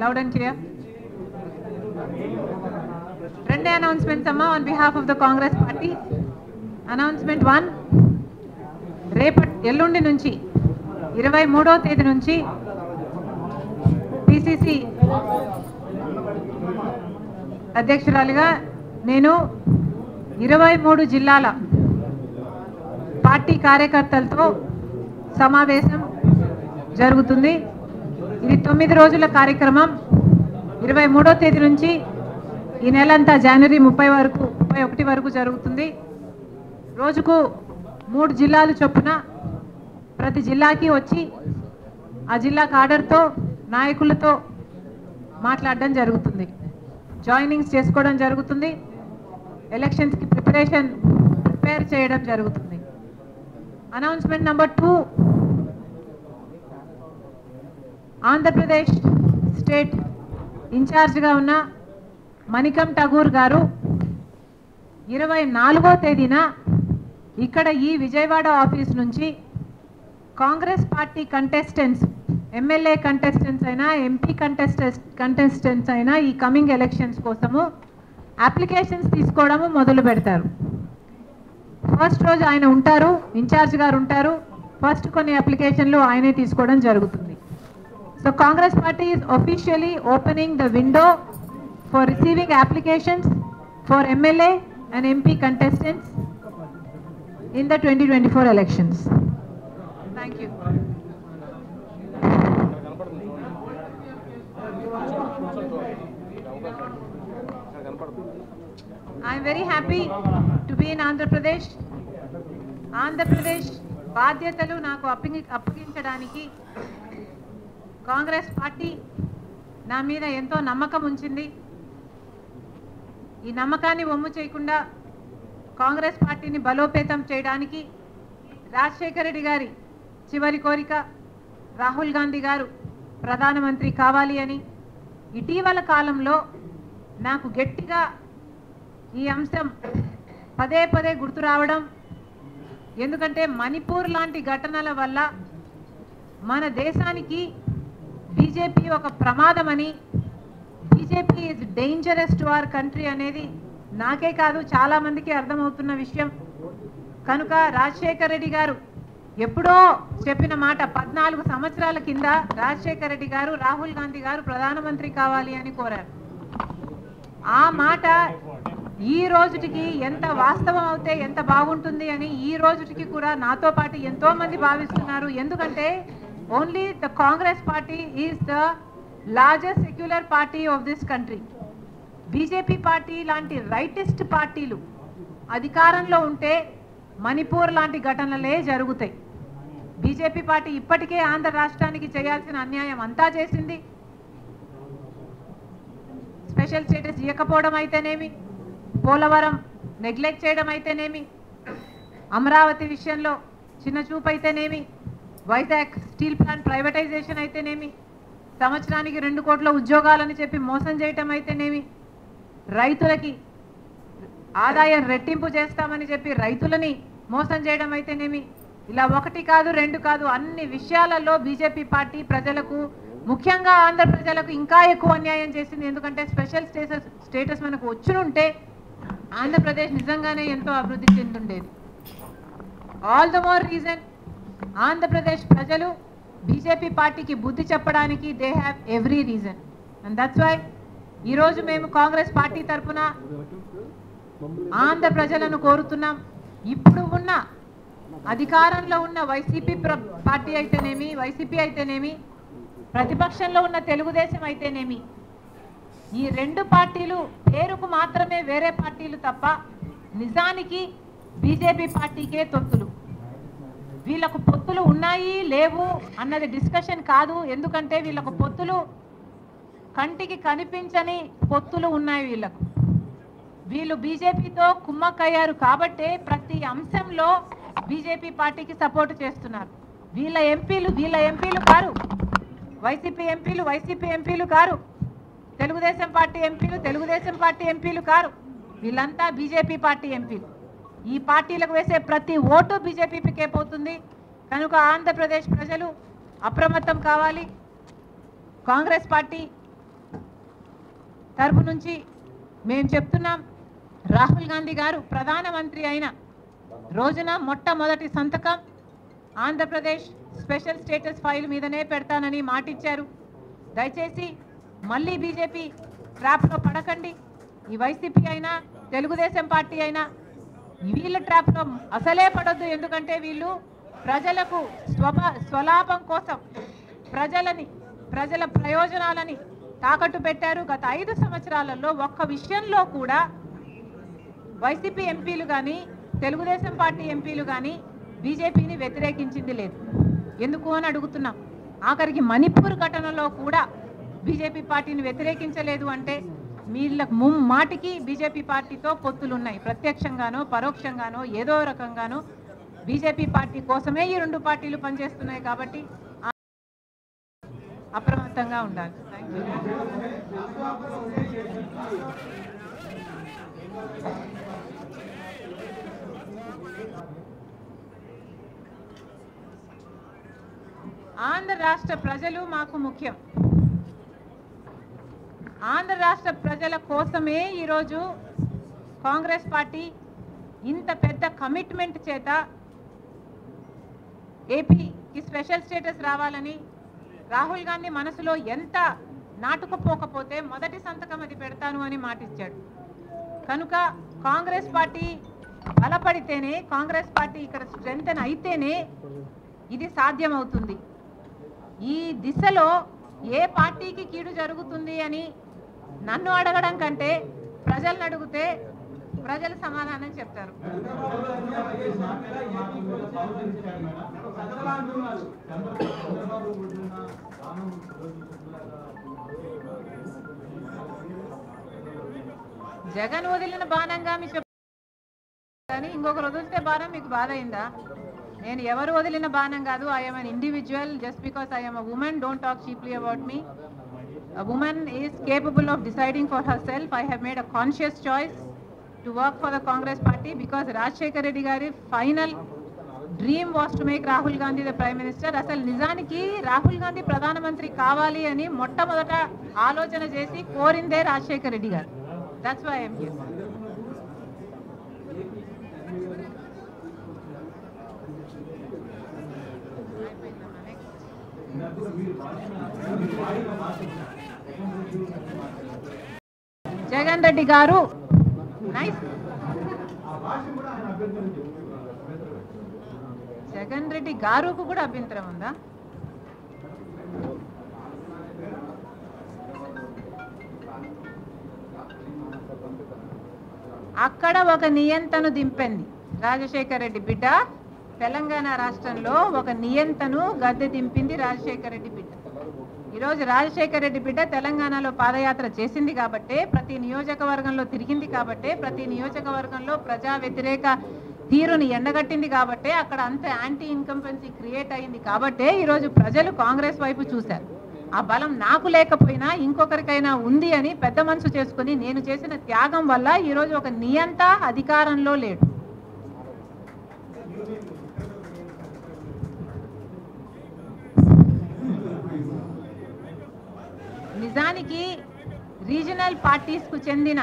Loud and clear. Rende announcements amma on behalf of the Congress Party. Announcement 1. ఎల్లుండి నుంచి 23వ తేదీ నుంచి PCC అధ్యక్షురాలిగా నేను 23 జిల్లాల పార్టీ కార్యకర్తలతో సమావేశం జరుగుతుంది. ఇది 9 రోజుల కార్యక్రమం. 23వ తేదీ నుంచి ఈ నెలంతా జనవరి 31 వరకు జరుగుతుంది. రోజుకు 3 జిల్లాలు చొప్పున ప్రతి జిల్లాకి వచ్చి ఆ జిల్లా కాడర్తో నాయకులతో మాట్లాడడం జరుగుతుంది. జాయినింగ్స్ చేసుకోవడం జరుగుతుంది. ఎలక్షన్స్కి ప్రిపేర్ చేయడం జరుగుతుంది. Announcement number 2. ఆంధ్రప్రదేశ్ స్టేట్ ఇన్ఛార్జ్గా ఉన్న మణికం ఠాగూర్ గారు 24వ తేదీన ఇక్కడ ఈ విజయవాడ ఆఫీస్ నుంచి Congress party contestants, MLA contestants అయినా ఎంపీ కంటెస్టెంట్స్ అయినా ఈ కమింగ్ ఎలక్షన్స్ కోసము అప్లికేషన్స్ తీసుకోవడము మొదలు పెడతారు. ఫస్ట్ రోజు ఆయన ఉంటారు, ఇన్ఛార్జ్ గారు ఉంటారు. ఫస్ట్ కొన్ని అప్లికేషన్లు ఆయనే తీసుకోవడం జరుగుతుంది. So Congress party is officially opening the window for receiving applications for MLA and MP contestants in the 2024 elections. Thank you. I am very happy to be in Andhra Pradesh. Andhra Pradesh బాధ్యతలు నాకు అప్పగించడానికి Congress party నా మీద ఎంతో నమ్మకం ఉంచింది. ఈ నమ్మకాన్ని వమ్ము చేయకుండా కాంగ్రెస్ పార్టీని బలోపేతం చేయడానికి రాజశేఖర రెడ్డి గారి చివరి కోరిక రాహుల్ గాంధీ గారు ప్రధానమంత్రి కావాలి అని ఇటీవల కాలంలో నాకు గట్టిగా ఈ అంశం పదే పదే గుర్తు రావడం, ఎందుకంటే మణిపూర్ లాంటి ఘటనల వల్ల మన దేశానికి బీజేపీ ఒక ప్రమాదమని, BJP is dangerous to our country అనేది నాకే కాదు చాలామందికి అర్థమవుతున్న విషయం. కనుక రాజశేఖర రెడ్డి గారు ఎప్పుడో చెప్పిన మాట 14 సంవత్సరాల కింద రాజశేఖర రెడ్డి గారు రాహుల్ గాంధీ గారు ప్రధానమంత్రి కావాలి అని కోరారు. ఆ మాట ఈ రోజుటికి ఎంత వాస్తవం అవుతే ఎంత బాగుంటుంది అని ఈ రోజుటికి కూడా నాతో పాటు ఎంతోమంది భావిస్తున్నారు. ఎందుకంటే only the Congress party is the largest secular party of this country. BJP party లాంటి రైటిస్ట్ పార్టీలు అధికారంలో ఉంటే మణిపూర్ లాంటి ఘటనలే జరుగుతాయి. బీజేపీ పార్టీ ఇప్పటికే ఆంధ్ర రాష్ట్రానికి చేయాల్సిన అన్యాయం అంతా చేసింది. స్పెషల్ స్టేటస్ ఇవ్వకపోవడం అయితేనేమి, పోలవరం నెగ్లెక్ట్ చేయడం అయితేనేమి, అమరావతి విషయంలో చిన్న చూపు అయితేనేమి, వైజాగ్ స్టీల్ ప్లాంట్ ప్రైవేటైజేషన్ అయితేనేమి, సంవత్సరానికి 2 కోట్ల ఉద్యోగాలని చెప్పి మోసం చేయటం అయితేనేమి, రైతులకి ఆదాయం రెట్టింపు చేస్తామని చెప్పి రైతులని మోసం చేయడం అయితేనేమి, ఇలా 1 కాదు 2 కాదు అన్ని విషయాలలో బీజేపీ పార్టీ ప్రజలకు, ముఖ్యంగా ఆంధ్ర ప్రజలకు ఇంకా ఎక్కువ అన్యాయం చేసింది. ఎందుకంటే స్పెషల్ స్టేటస్ మనకు వచ్చునుంటే ఆంధ్రప్రదేశ్ నిజంగానే ఎంతో అభివృద్ధి చెందుండేది. All the more reason Andhra Pradesh ప్రజలు బీజేపీ పార్టీకి బుద్ధి చెప్పడానికి they have every reason. And that's why ఈరోజు మేము కాంగ్రెస్ పార్టీ తరఫున ఆంధ్ర ప్రజలను కోరుతున్నాం. ఇప్పుడు ఉన్న అధికారంలో ఉన్న వైసీపీ పార్టీ అయితేనేమి, వైసీపీ అయితేనేమి, ప్రతిపక్షంలో ఉన్న తెలుగుదేశం అయితేనేమి, ఈ 2 పార్టీలు పేరుకు మాత్రమే వేరే పార్టీలు తప్ప నిజానికి బీజేపీ పార్టీకే తొత్తులు. వీళ్ళకు పొత్తులు ఉన్నాయి లేవు అన్నది డిస్కషన్ కాదు. ఎందుకంటే వీళ్ళకు పొత్తులు కంటికి కనిపించని పొత్తులు ఉన్నాయి. వీళ్ళు బీజేపీతో కుమ్మక్కయ్యారు కాబట్టే ప్రతి అంశంలో బీజేపీ పార్టీకి సపోర్ట్ చేస్తున్నారు. వీళ్ళ ఎంపీలు కారు, వైసీపీ ఎంపీలు కారు, తెలుగుదేశం పార్టీ ఎంపీలు కారు. వీళ్ళంతా బీజేపీ పార్టీ ఎంపీలు. ఈ పార్టీలకు వేసే ప్రతి ఓటు బీజేపీకే పోతుంది. కనుక ఆంధ్రప్రదేశ్ ప్రజలు అప్రమత్తం కావాలి. కాంగ్రెస్ పార్టీ తరపు నుంచి మేము చెప్తున్నాం, రాహుల్ గాంధీ గారు ప్రధానమంత్రి అయిన రోజున మొట్టమొదటి సంతకం ఆంధ్రప్రదేశ్ స్పెషల్ స్టేటస్ ఫైల్ మీదనే పెడతానని మాటిచ్చారు. దయచేసి మళ్ళీ బీజేపీ ట్రాప్లో పడకండి. ఈ వైసీపీ అయినా తెలుగుదేశం పార్టీ అయినా వీళ్ళ ట్రాప్లో అసలే పడొద్దు. ఎందుకంటే వీళ్ళు ప్రజలకు స్వలాభం కోసం ప్రజల ప్రయోజనాలని తాకట్టు పెట్టారు. గత 5 సంవత్సరాలలో ఒక్క విషయంలో కూడా వైసీపీ ఎంపీలు కానీ తెలుగుదేశం పార్టీ ఎంపీలు కానీ బీజేపీని వ్యతిరేకించింది లేదు. ఎందుకు అని అడుగుతున్నాం. ఆఖరికి మణిపూర్ ఘటనలో కూడా బీజేపీ పార్టీని వ్యతిరేకించలేదు అంటే వీళ్ళకు మాటికి బీజేపీ పార్టీతో పొత్తులు ఉన్నాయి. ప్రత్యక్షంగానో పరోక్షంగానో ఏదో రకంగానో బీజేపీ పార్టీ కోసమే ఈ 2 పార్టీలు పనిచేస్తున్నాయి. కాబట్టి అప్రమత్తంగా ఉండాలి. ఆంధ్ర రాష్ట్ర ప్రజలు మాకు ముఖ్యం. ఆంధ్ర రాష్ట్ర ప్రజల కోసమే ఈరోజు కాంగ్రెస్ పార్టీ ఇంత పెద్ద కమిట్మెంట్ చేత ఏపీకి స్పెషల్ స్టేటస్ రావాలని రాహుల్ గాంధీ మనసులో ఎంత నాటుకుపోకపోతే మొదటి సంతకం అది పెడతాను అని మాటిచ్చాడు. కనుక కాంగ్రెస్ పార్టీ బలపడితేనే, కాంగ్రెస్ పార్టీ ఇక్కడ స్ట్రెంగ్తెన్ అయితేనే ఇది సాధ్యమవుతుంది. ఈ దిశలో ఏ పార్టీకి కీడు జరుగుతుంది అని నన్ను అడగడం కంటే ప్రజలను అడిగితే ప్రజలు సమాధానం చెప్తారు. జగన్ వదిలిన బాణంగా మీ కానీ ఇంకొకరు వదిలితే బాణం మీకు బాధ అయిందా? నేను ఎవరు వదిలిన బాణం కాదు. I am an individual. Just because I am a woman, don't talk cheaply about me. A woman is capable of deciding for herself. I have made a conscious choice to work for the Congress party because Rajshekar Reddy gari final dream was to make Rahul Gandhi the Prime Minister. అసలు నిజానికి రాహుల్ గాంధీ ప్రధానమంత్రి కావాలి అని మొట్టమొదట ఆలోచన చేసి కోరిందే రాజశేఖర్ రెడ్డి గారు. That's why I am here. Jagan Reddy గారు నైస్. జగన్ రెడ్డి గారుకు కూడా అభ్యంతరం ఉందా? అక్కడ ఒక నియంతను దింపింది రాజశేఖర్ రెడ్డి బిడ్డ. తెలంగాణ రాష్ట్రంలో ఒక నియంతను గద్దె దింపింది రాజశేఖర్ రెడ్డి బిడ్డ. ఈరోజు రాజశేఖర్ రెడ్డి బిడ్డ తెలంగాణలో పాదయాత్ర చేసింది కాబట్టే, ప్రతి నియోజకవర్గంలో తిరిగింది కాబట్టే, ప్రతి నియోజకవర్గంలో ప్రజా వ్యతిరేక తీరుని ఎండగట్టింది కాబట్టే, అక్కడ అంత యాంటీ ఇన్కంపెన్సీ క్రియేట్ అయింది కాబట్టే ఈరోజు ప్రజలు కాంగ్రెస్ వైపు చూశారు. ఆ బలం నాకు లేకపోయినా ఇంకొకరికైనా ఉంది అని పెద్ద మనసు చేసుకుని నేను చేసిన త్యాగం వల్ల ఈరోజు ఒక నియంత అధికారంలో లేడు. నిజానికి రీజనల్ పార్టీస్కు చెందిన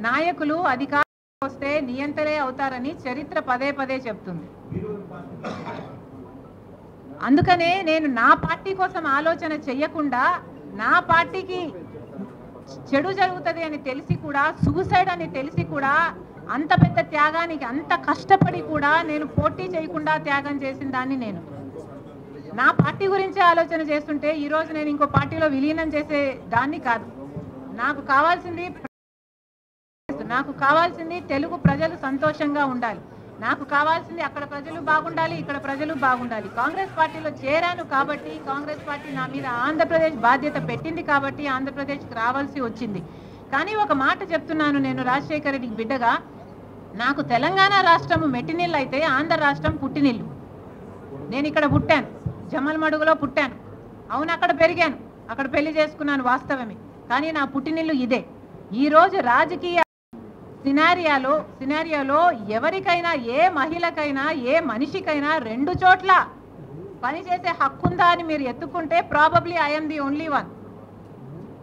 నాయకులు అధికారం వస్తే నియంతరే అవుతారని చరిత్ర పదే పదే చెప్తుంది. అందుకనే నేను నా పార్టీ కోసం ఆలోచన చెయ్యకుండా, నా పార్టీకి చెడు జరుగుతుంది అని తెలిసి కూడా, సూసైడ్ అని తెలిసి కూడా, అంత పెద్ద త్యాగానికి అంత కష్టపడి కూడా నేను పోటీ చేయకుండా త్యాగం చేసిన దాన్ని నేను నా పార్టీ గురించి ఆలోచన చేస్తుంటే ఈరోజు నేను ఇంకో పార్టీలో విలీనం చేసే దాన్ని కాదు. నాకు కావాల్సింది తెలుగు ప్రజలు సంతోషంగా ఉండాలి. నాకు కావాల్సింది అక్కడ ప్రజలు బాగుండాలి, ఇక్కడ ప్రజలు బాగుండాలి. కాంగ్రెస్ పార్టీలో చేరాను కాబట్టి, కాంగ్రెస్ పార్టీ నా మీద ఆంధ్రప్రదేశ్ బాధ్యత పెట్టింది కాబట్టి ఆంధ్రప్రదేశ్కి రావాల్సి వచ్చింది. కానీ ఒక మాట చెప్తున్నాను, నేను రాజశేఖర్ రెడ్డికి బిడ్డగా, నాకు తెలంగాణ రాష్ట్రం మెట్టినిల్లు అయితే ఆంధ్ర రాష్ట్రం పుట్టినిల్లు. నేను ఇక్కడ పుట్టాను, జమల్మడుగులో పుట్టాను. అవును, అక్కడ పెరిగాను, అక్కడ పెళ్లి చేసుకున్నాను, వాస్తవమే. కానీ నా పుట్టినిల్లు ఇదే. ఈరోజు రాజకీయ సినారియాలో ఎవరికైనా, ఏ మహిళకైనా, ఏ మనిషికైనా 2 చోట్ల పనిచేసే హక్కు ఉందా అని మీరు ఎత్తుకుంటే probably I'm the only one.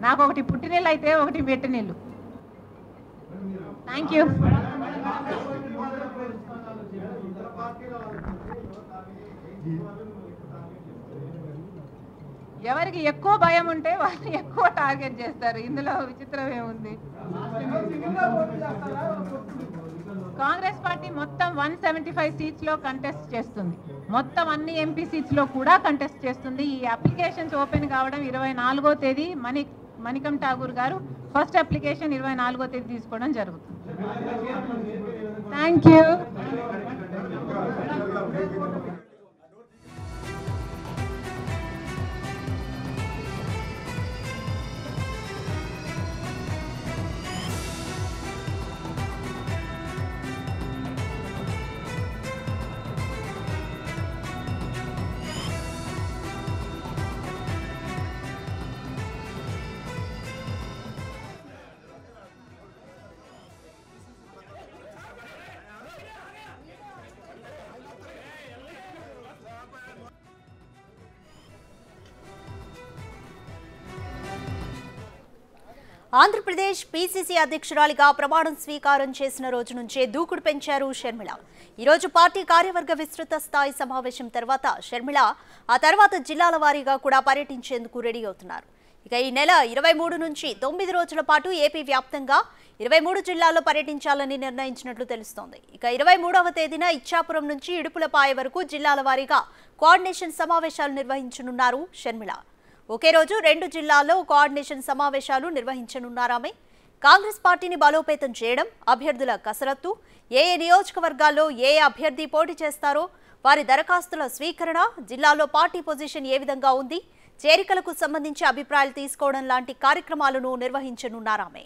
నాకు ఒకటి పుట్టినెల్లు అయితే ఒకటి మెట్టినెల్లు. Thank you. ఎవరికి ఎక్కువ భయం ఉంటే వాళ్ళు ఎక్కువ టార్గెట్ చేస్తారు. ఇందులో విచిత్రం ఏముంది? కాంగ్రెస్ పార్టీ మొత్తం 175 సీట్స్లో కంటెస్ట్ చేస్తుంది. మొత్తం అన్ని ఎంపీ సీట్స్లో కూడా కంటెస్ట్ చేస్తుంది. ఈ అప్లికేషన్స్ ఓపెన్ కావడం 24వ తేదీ. మణికం ఠాగూర్ గారు ఫస్ట్ అప్లికేషన్ 24వ తేదీ తీసుకోవడం జరుగుతుంది. Thank you. ఆంధ్రప్రదేశ్ పీసీసీ అధ్యక్షురాలిగా ప్రమాణం స్వీకారం చేసిన రోజు నుంచే దూకుడు పెంచారు షర్మిల. ఈరోజు పార్టీ కార్యవర్గ విస్తృత స్థాయి సమావేశం తర్వాత షర్మిల ఆ తర్వాత జిల్లాల వారీగా కూడా పర్యటించేందుకు రెడీ అవుతున్నారు. ఇక ఈ నెల 23 నుంచి 9 రోజుల పాటు ఏపీ వ్యాప్తంగా 23 జిల్లాల్లో పర్యటించాలని నిర్ణయించినట్లు తెలుస్తోంది. ఇక 23వ తేదీన ఇచ్చాపురం నుంచి ఇడుపులపాయ వరకు జిల్లాల వారీగా కోఆర్డినేషన్ సమావేశాలు నిర్వహించనున్నారు షర్మిల. ఒకే రోజు 2 జిల్లాల్లో కోఆర్డినేషన్ సమావేశాలు నిర్వహించనున్నారామె. కాంగ్రెస్ పార్టీని బలోపేతం చేయడం, అభ్యర్థుల కసరత్తు, ఏ నియోజకవర్గాల్లో ఏ అభ్యర్థి పోటీ చేస్తారో, వారి దరఖాస్తుల స్వీకరణ, జిల్లాలో పార్టీ పొజిషన్ ఏ విధంగా ఉంది, చేరికలకు సంబంధించి అభిప్రాయాలు తీసుకోవడం లాంటి కార్యక్రమాలను నిర్వహించనున్నారామె.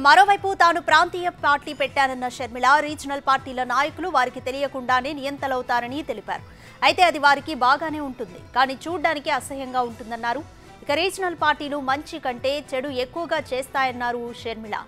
మరోవైపు తాను ప్రాంతీయ పార్టీ పెట్టానన్న షర్మిల రీజనల్ పార్టీల నాయకులు వారికి తెలియకుండానే నియంతలవుతారని తెలిపారు. అయితే అది వారికి బాగానే ఉంటుంది, కానీ చూడ్డానికి అసహ్యంగా ఉంటుందన్నారు. ఇక రీజనల్ పార్టీలు మంచి కంటే చెడు ఎక్కువగా చేస్తాయన్నారు షర్మిల.